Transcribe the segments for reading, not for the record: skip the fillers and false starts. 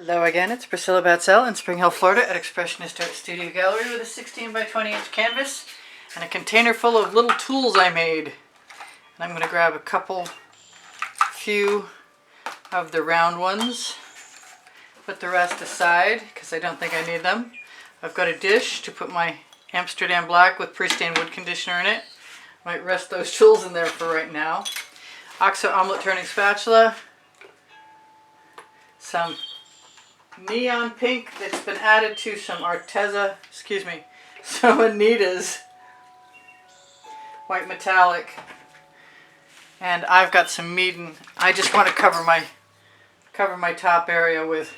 Hello again, it's Priscilla Batzell in Spring Hill, Florida at Expressionist Art Studio Gallery with a 16 by 20 inch canvas and a container full of little tools I made. And I'm going to grab a few of the round ones, put the rest aside because I don't think I need them. I've got a dish to put my Amsterdam Black with pre-stained wood conditioner in it. Might rest those tools in there for right now. OXO omelet turning spatula, some neon pink that's been added to some some Anita's white metallic, and I've got some Meeden. I just want to cover my top area with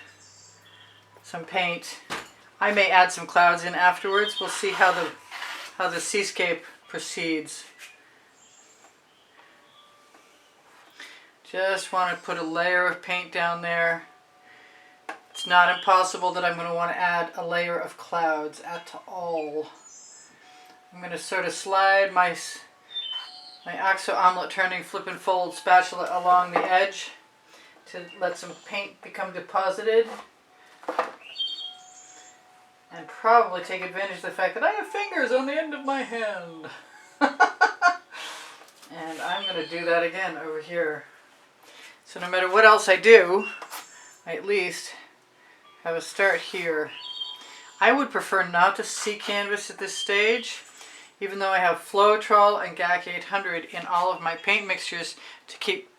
some paint. I may add some clouds in afterwards. We'll see how the seascape proceeds. Just want to put a layer of paint down there. It's not impossible that I'm going to want to add a layer of clouds at all. I'm going to sort of slide my OXO omelet turning flip and fold spatula along the edge to let some paint become deposited. And probably take advantage of the fact that I have fingers on the end of my hand. And I'm going to do that again over here. So no matter what else I do, I at least have a start here. I would prefer not to see canvas at this stage, even though I have Floetrol and GAC 800 in all of my paint mixtures to keep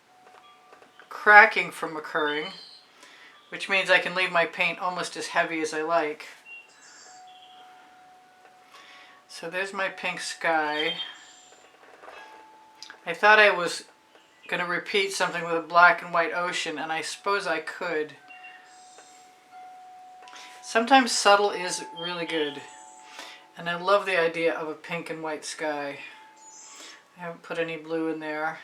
cracking from occurring, which means I can leave my paint almost as heavy as I like. So there's my pink sky. I thought I was going to repeat something with a black and white ocean, and I suppose I could. Sometimes subtle is really good, and I love the idea of a pink and white sky. I haven't put any blue in there.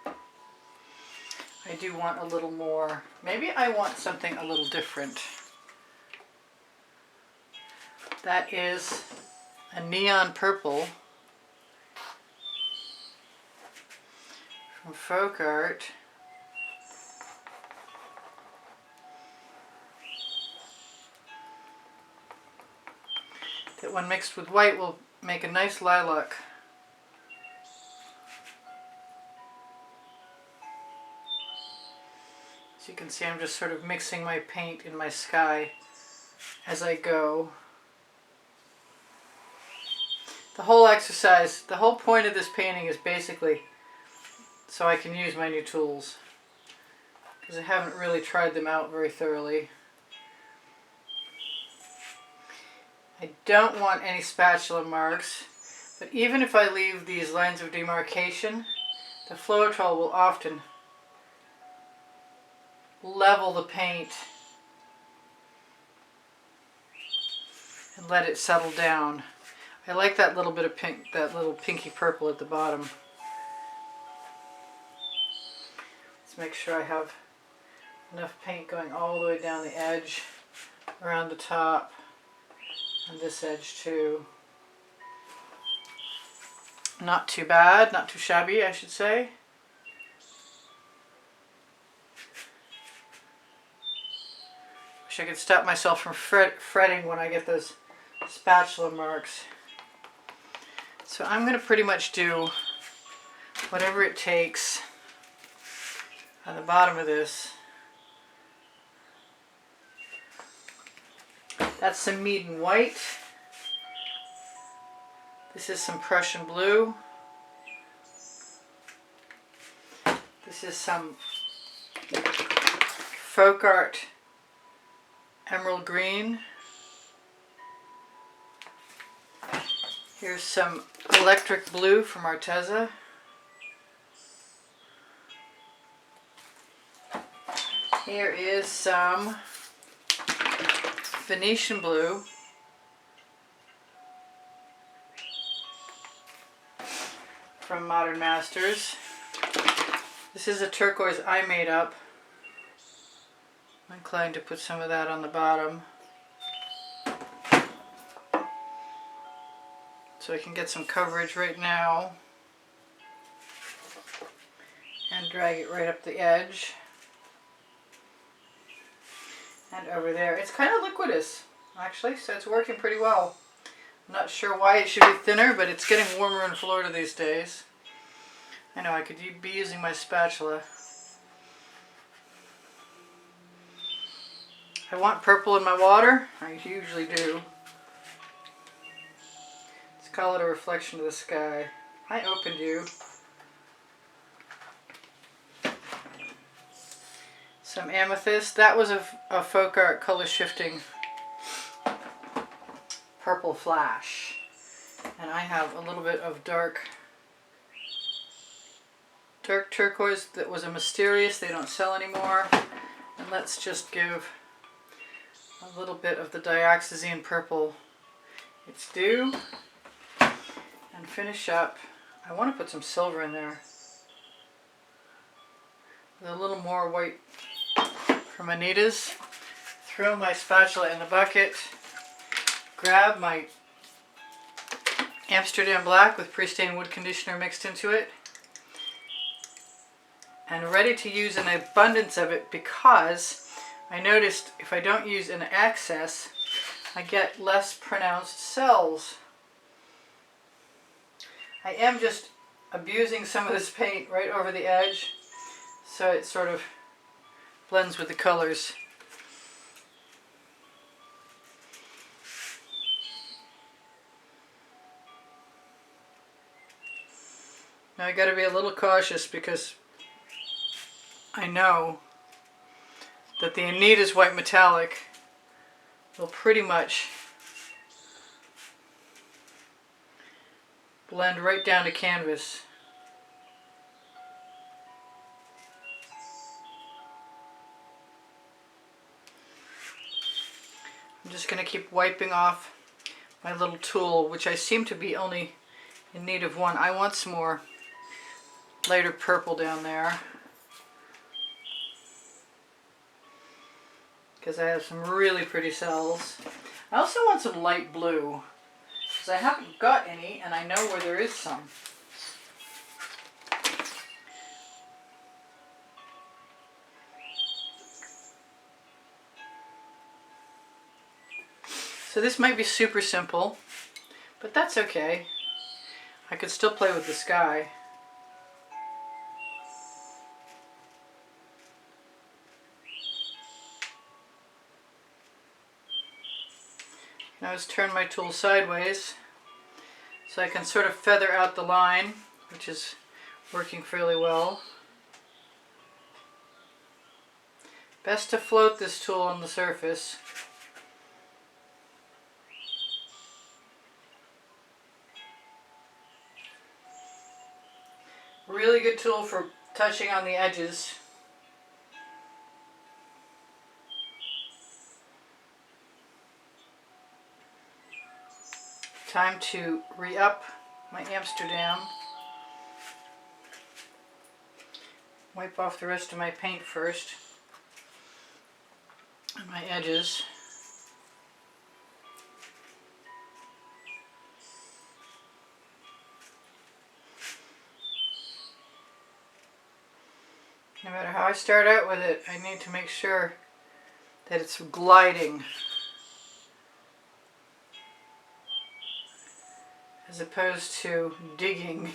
I do want a little more. Maybe I want something a little different. That is a neon purple from Folk Art. That when mixed with white will make a nice lilac. As you can see, I'm just sort of mixing my paint in my sky as I go. The whole exercise, the whole point of this painting is basically so I can use my new tools, because I haven't really tried them out very thoroughly. I don't want any spatula marks, but even if I leave these lines of demarcation, the Floetrol will often level the paint and let it settle down. I like that little bit of pink, that little pinky purple at the bottom. Let's make sure I have enough paint going all the way down the edge, around the top, and this edge too. Not too bad, not too shabby, I should say. Wish I could stop myself from fretting when I get those spatula marks. So I'm going to pretty much do whatever it takes on the bottom of this. That's some Meeden white. This is some Prussian blue. This is some Folk Art emerald green. Here's some electric blue from Arteza. Here is some Venetian blue from Modern Masters. This is a turquoise I made up. I'm inclined to put some of that on the bottom, so I can get some coverage right now. And And drag it right up the edge. And over there. It's kind of liquidous, actually, so it's working pretty well. I'm not sure why it should be thinner, but it's getting warmer in Florida these days. I know I could be using my spatula. I want purple in my water. I usually do. Let's call it a reflection of the sky. I opened you. Some amethyst. That was a folk art color shifting purple flash. And I have a little bit of dark turquoise that was a mysterious. They don't sell anymore. And let's just give a little bit of the dioxazine purple its due. And finish up. I want to put some silver in there. With a little more white from Anita's. Throw my spatula in the bucket. Grab my Amsterdam Black with pre-stained wood conditioner mixed into it. And ready to use an abundance of it, because I noticed if I don't use an excess, I get less pronounced cells. I am just abusing some of this paint right over the edge so it sort of blends with the colors. Now I got to be a little cautious because I know that the Anita's white metallic will pretty much blend right down to canvas. I'm just going to keep wiping off my little tool, which I seem to be only in need of one. I want some more lighter purple down there, because I have some really pretty cells. I also want some light blue, because I haven't got any and I know where there is some. So this might be super simple, but that's okay. I could still play with the sky. Now let's turn my tool sideways so I can sort of feather out the line, which is working fairly well. Best to float this tool on the surface. Really good tool for touching on the edges. Time to re-up my Amsterdam. Wipe off the rest of my paint first on my edges. No matter how I start out with it, I need to make sure that it's gliding as opposed to digging.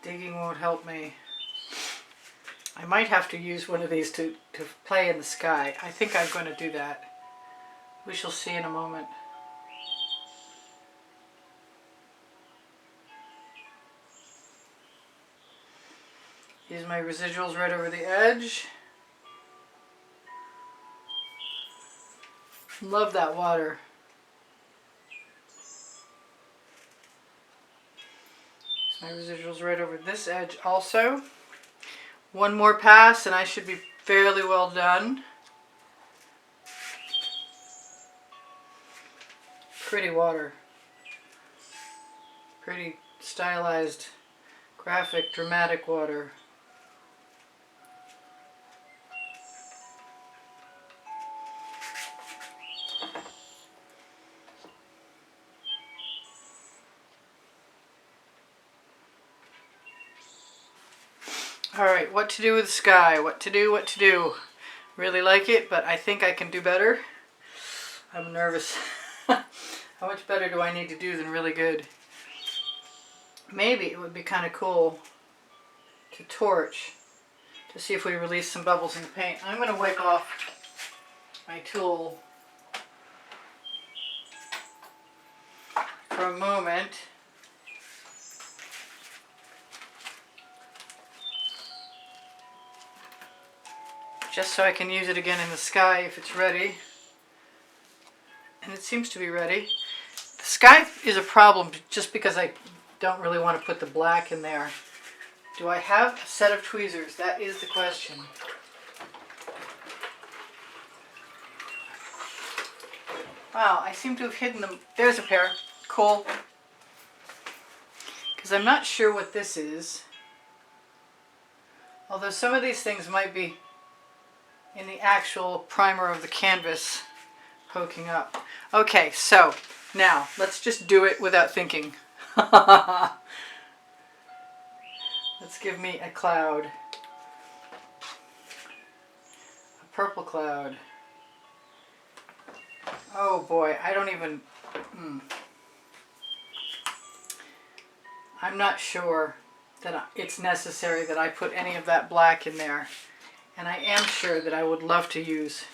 Digging won't help me. I might have to use one of these to play in the sky. I think I'm going to do that. We shall see in a moment. Use my residuals right over the edge. Love that water. Use my residuals right over this edge also. One more pass and I should be fairly well done. Pretty water. Pretty stylized, graphic, dramatic water. Alright, what to do with the sky? What to do, what to do? Really like it, but I think I can do better. I'm nervous. How much better do I need to do than really good? Maybe it would be kind of cool to torch to see if we release some bubbles in the paint. I'm going to wipe off my tool for a moment. Just so I can use it again in the sky if it's ready. And it seems to be ready. The sky is a problem just because I don't really want to put the black in there. Do I have a set of tweezers? That is the question. Wow, I seem to have hidden them. There's a pair. Cool. Because I'm not sure what this is. Although some of these things might be in the actual primer of the canvas poking up. Okay, so now let's just do it without thinking. Let's give me a cloud. A purple cloud. Oh boy, I don't even... I'm not sure that it's necessary that I put any of that black in there. And I am sure that I would love to use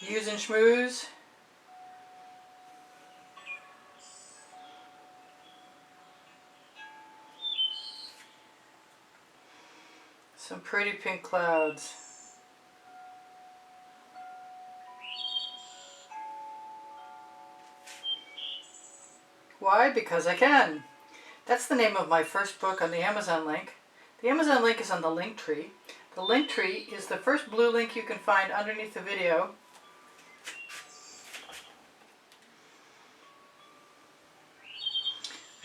and schmooze. Some pretty pink clouds. Why? Because I can. That's the name of my first book on the Amazon link. The Amazon link is on the link tree. The link tree is the first blue link you can find underneath the video.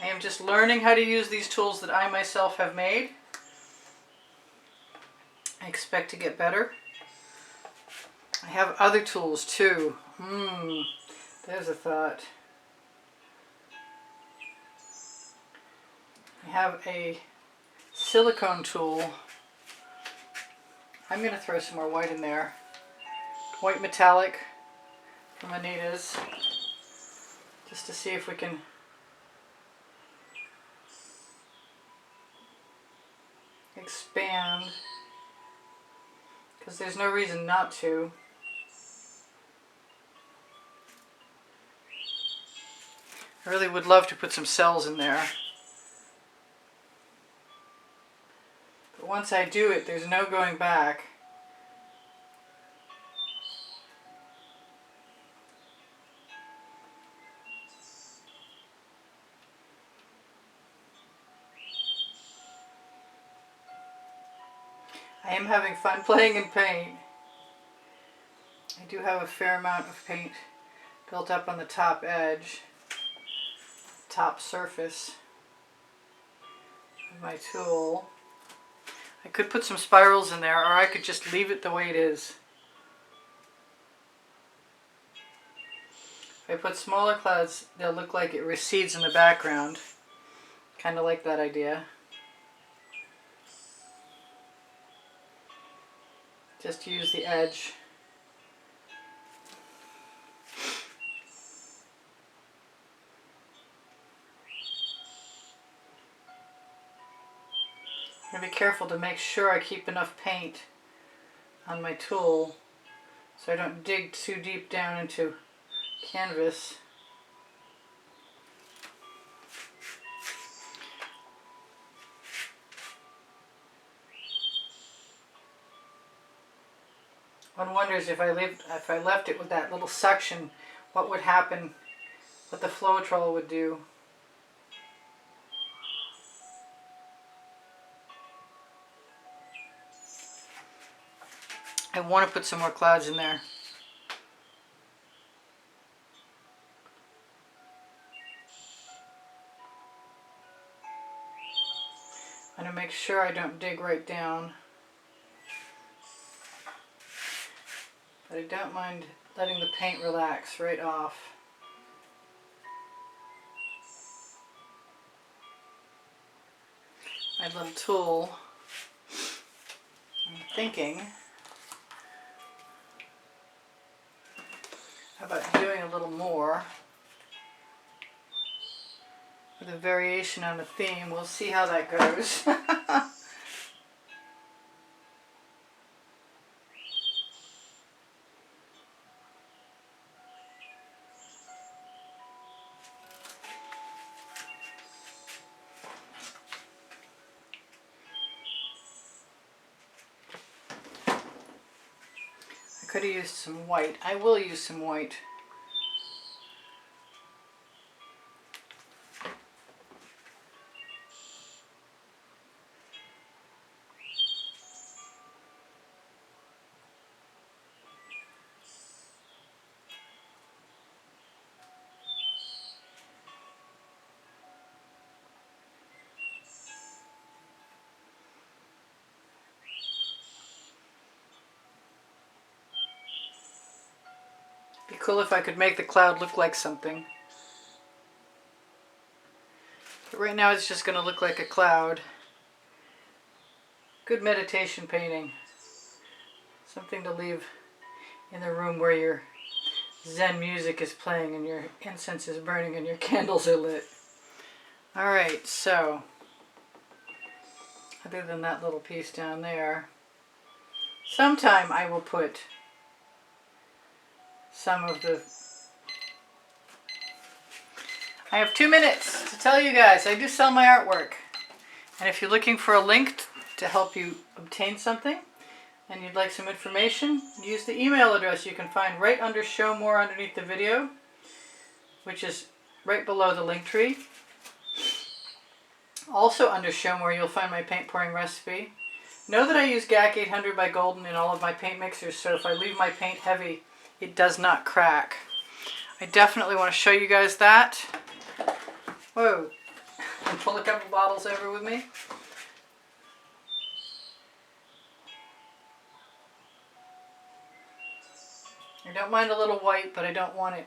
I am just learning how to use these tools that I myself have made. I expect to get better. I have other tools too. There's a thought. I have a silicone tool. I'm going to throw some more white in there. White metallic from Anita's. Just to see if we can expand. Because there's no reason not to. I really would love to put some cells in there. But once I do it, there's no going back. I am having fun playing in paint. I do have a fair amount of paint built up on the top edge, top surface of my tool. I could put some spirals in there, or I could just leave it the way it is. If I put smaller clouds, they'll look like it recedes in the background. Kind of like that idea. Just use the edge. I'm going to be careful to make sure I keep enough paint on my tool so I don't dig too deep down into canvas. One wonders if I left it with that little suction, what would happen, what the Floetrol would do. I want to put some more clouds in there. I'm going to make sure I don't dig right down. But I don't mind letting the paint relax right off. my little tool, I'm thinking about doing a little more with a variation on the theme. We'll see how that goes. I could have used some white. I will use some white. Be cool if I could make the cloud look like something. But right now it's just going to look like a cloud. Good meditation painting. Something to leave in the room where your Zen music is playing and your incense is burning and your candles are lit. Alright, so other than that little piece down there, sometime I will put some of the... I have 2 minutes to tell you guys, I do sell my artwork. And if you're looking for a link to help you obtain something, and you'd like some information, use the email address you can find right under Show More underneath the video, which is right below the link tree. Also under Show More you'll find my paint pouring recipe. Know that I use GAC 800 by Golden in all of my paint mixers, so if I leave my paint heavy, it does not crack. I definitely want to show you guys that. Whoa, and pull a couple bottles over with me. I don't mind a little white, but I don't want it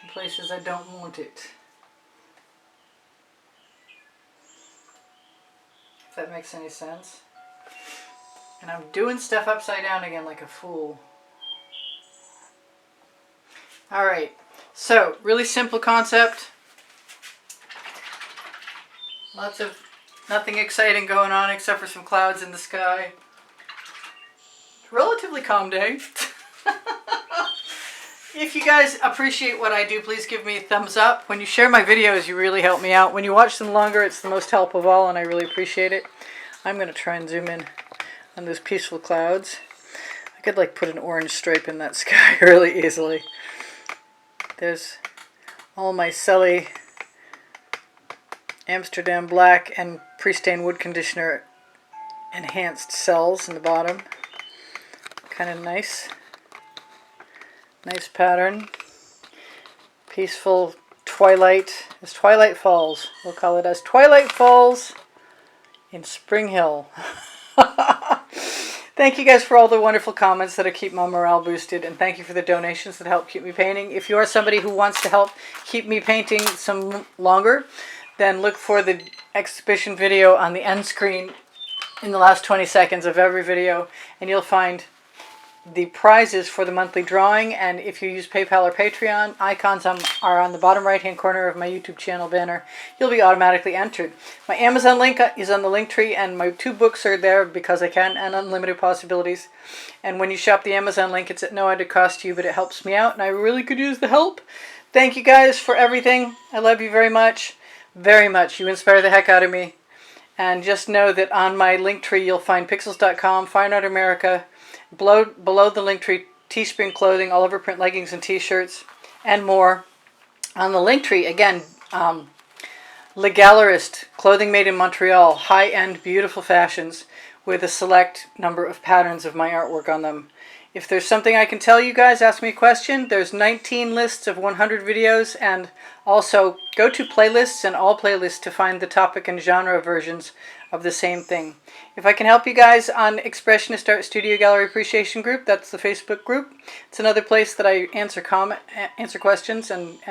in places I don't want it. If that makes any sense. And I'm doing stuff upside down again like a fool. Alright, so really simple concept. Lots of nothing exciting going on except for some clouds in the sky. Relatively calm day. If you guys appreciate what I do, please give me a thumbs up. When you share my videos, you really help me out. When you watch them longer, it's the most help of all, and I really appreciate it. I'm going to try and zoom in on those peaceful clouds. I could like put an orange stripe in that sky really easily. There's all my Selly Amsterdam Black and pre-stained wood conditioner enhanced cells in the bottom. Kind of nice. Nice pattern. Peaceful twilight. As twilight falls. We'll call it as twilight falls in Spring Hill. Thank you guys for all the wonderful comments that keep my morale boosted, and thank you for the donations that help keep me painting. If you are somebody who wants to help keep me painting some longer, then look for the exhibition video on the end screen in the last 20 seconds of every video, and you'll find the prizes for the monthly drawing. And if you use PayPal or Patreon, icons are on the bottom right hand corner of my YouTube channel banner. You'll be automatically entered. My Amazon link is on the link tree, and my 2 books are there, Because I Can and Unlimited Possibilities. And when you shop the Amazon link, it's at no added cost to you, but it helps me out, and I really could use the help. Thank you guys for everything. I love you very much. Very much. You inspire the heck out of me. And just know that on my link tree you'll find pixels.com, Fine Art America, below the link tree, Teespring clothing, Oliver print leggings and t-shirts, and more. On the link tree, again, Le Gallerist, clothing made in Montreal, high-end, beautiful fashions with a select number of patterns of my artwork on them. If there's something I can tell you guys, ask me a question. There's 19 lists of 100 videos, and also go to playlists and all playlists to find the topic and genre versions of the same thing. If I can help you guys on Expressionist Art Studio Gallery Appreciation Group, that's the Facebook group. It's another place that I answer questions and